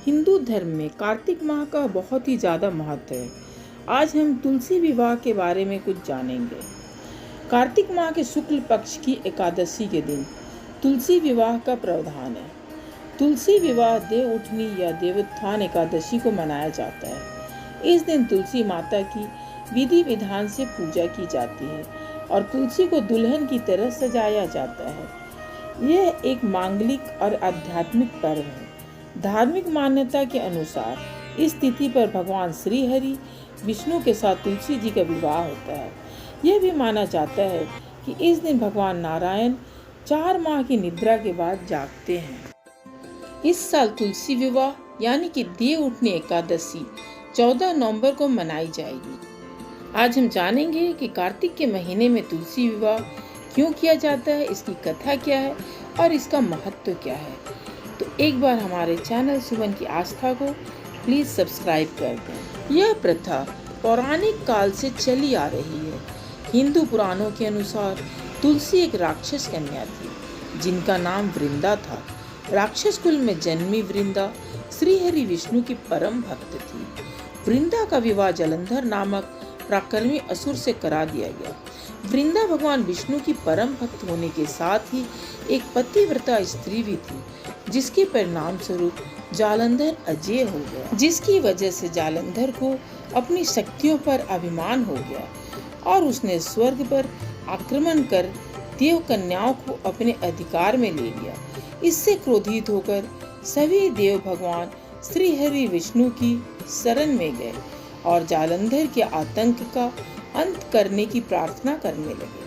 हिंदू धर्म में कार्तिक माह का बहुत ही ज़्यादा महत्व है। आज हम तुलसी विवाह के बारे में कुछ जानेंगे। कार्तिक माह के शुक्ल पक्ष की एकादशी के दिन तुलसी विवाह का प्रावधान है। तुलसी विवाह देव उठनी या देवोत्थान एकादशी को मनाया जाता है। इस दिन तुलसी माता की विधि विधान से पूजा की जाती है और तुलसी को दुल्हन की तरह सजाया जाता है। यह एक मांगलिक और आध्यात्मिक पर्व है। धार्मिक मान्यता के अनुसार इस तिथि पर भगवान श्री हरि विष्णु के साथ तुलसी जी का विवाह होता है। यह भी माना जाता है कि इस दिन भगवान नारायण 4 माह की निद्रा के बाद जागते हैं। इस साल तुलसी विवाह यानी कि देव उठनी एकादशी 14 नवंबर को मनाई जाएगी। आज हम जानेंगे कि कार्तिक के महीने में तुलसी विवाह क्यों किया जाता है, इसकी कथा क्या है और इसका महत्व क्या है। तो एक बार हमारे चैनल सुमन की आस्था को प्लीज सब्सक्राइब कर दें। यह प्रथा पौराणिक काल से चली आ रही है। हिंदू पुराणों के अनुसार तुलसी एक राक्षस कन्या थी जिनका नाम वृंदा था। राक्षस कुल में जन्मी वृंदा श्री हरि विष्णु की परम भक्त थी। वृंदा का विवाह जलंधर नामक पराक्रमी असुर से करा दिया गया। वृंदा भगवान विष्णु की परम भक्त होने के साथ ही एक पतिव्रता स्त्री भी थी, जिसके परिणाम स्वरूप जालंधर अजेय हो गया, जिसकी वजह से जालंधर को अपनी शक्तियों पर अभिमान हो गया और उसने स्वर्ग पर आक्रमण कर देव कन्याओं को अपने अधिकार में ले लिया। इससे क्रोधित होकर सभी देव भगवान श्री हरि विष्णु की शरण में गए और जालंधर के आतंक का अंत करने की प्रार्थना करने लगे।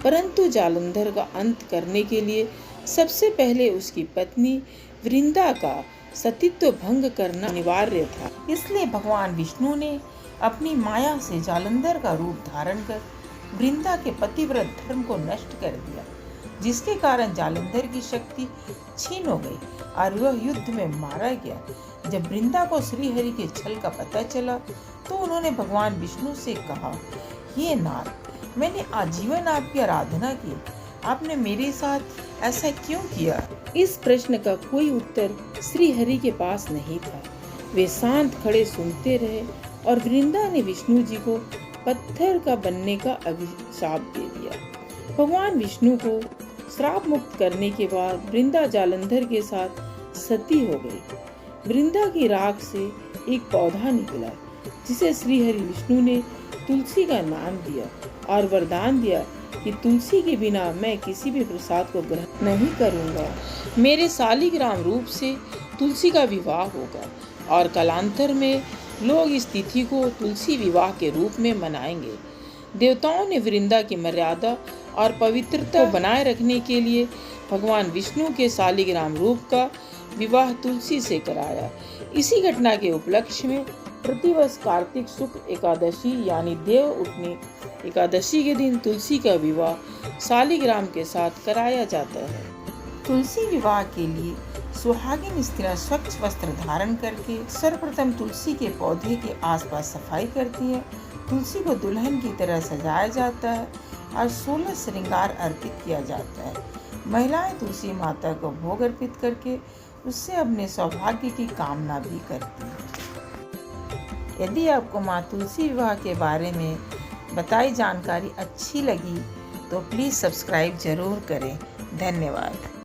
परंतु जालंधर का अंत करने के लिए सबसे पहले उसकी पत्नी वृंदा का सतीत्व भंग करना अनिवार्य था। इसलिए भगवान विष्णु ने अपनी माया से जालंधर का रूप धारण कर वृंदा के पतिव्रत धर्म को नष्ट कर दिया, जिसके कारण जालंधर की शक्ति छीन हो गई और वह युद्ध में मारा गया। जब वृंदा को श्री हरि के छल का पता चला तो उन्होंने भगवान विष्णु से कहा, हे नाथ, मैंने आजीवन आपकी आराधना की, आपने मेरे साथ ऐसा क्यों किया? इस प्रश्न का कोई उत्तर श्री हरि के पास नहीं था। वे शांत खड़े सुनते रहे और वृंदा ने विष्णु जी को पत्थर का बनने का अभिशाप दे दिया। भगवान विष्णु को श्राप मुक्त करने के बाद वृंदा जालंधर के साथ सती हो गई। वृंदा की राख से एक पौधा निकला जिसे श्री हरि विष्णु ने तुलसी का नाम दिया और वरदान दिया कि तुलसी के बिना मैं किसी भी प्रसाद को ग्रहण नहीं करूंगा। मेरे शालिग्राम रूप से तुलसी का विवाह होगा और कालांतर में लोग इस तिथि को तुलसी विवाह के रूप में मनाएंगे। देवताओं ने वृंदा की मर्यादा और पवित्रता को बनाए रखने के लिए भगवान विष्णु के शालिग्राम रूप का विवाह तुलसी से कराया। इसी घटना के उपलक्ष्य में प्रतिवर्ष कार्तिक शुक्ल एकादशी यानी देव उठनी एकादशी के दिन तुलसी का विवाह शालिग्राम के साथ कराया जाता है। तुलसी विवाह के लिए सुहागिन स्त्रियां स्वच्छ वस्त्र धारण करके सर्वप्रथम तुलसी के पौधे के आसपास सफाई करती है। तुलसी को दुल्हन की तरह सजाया जाता है और 16 श्रृंगार अर्पित किया जाता है। महिलाएं तुलसी माता को भोग अर्पित करके उससे अपने सौभाग्य की कामना भी करती हैं। यदि आपको माँ तुलसी विवाह के बारे में बताई जानकारी अच्छी लगी तो प्लीज़ सब्सक्राइब जरूर करें। धन्यवाद।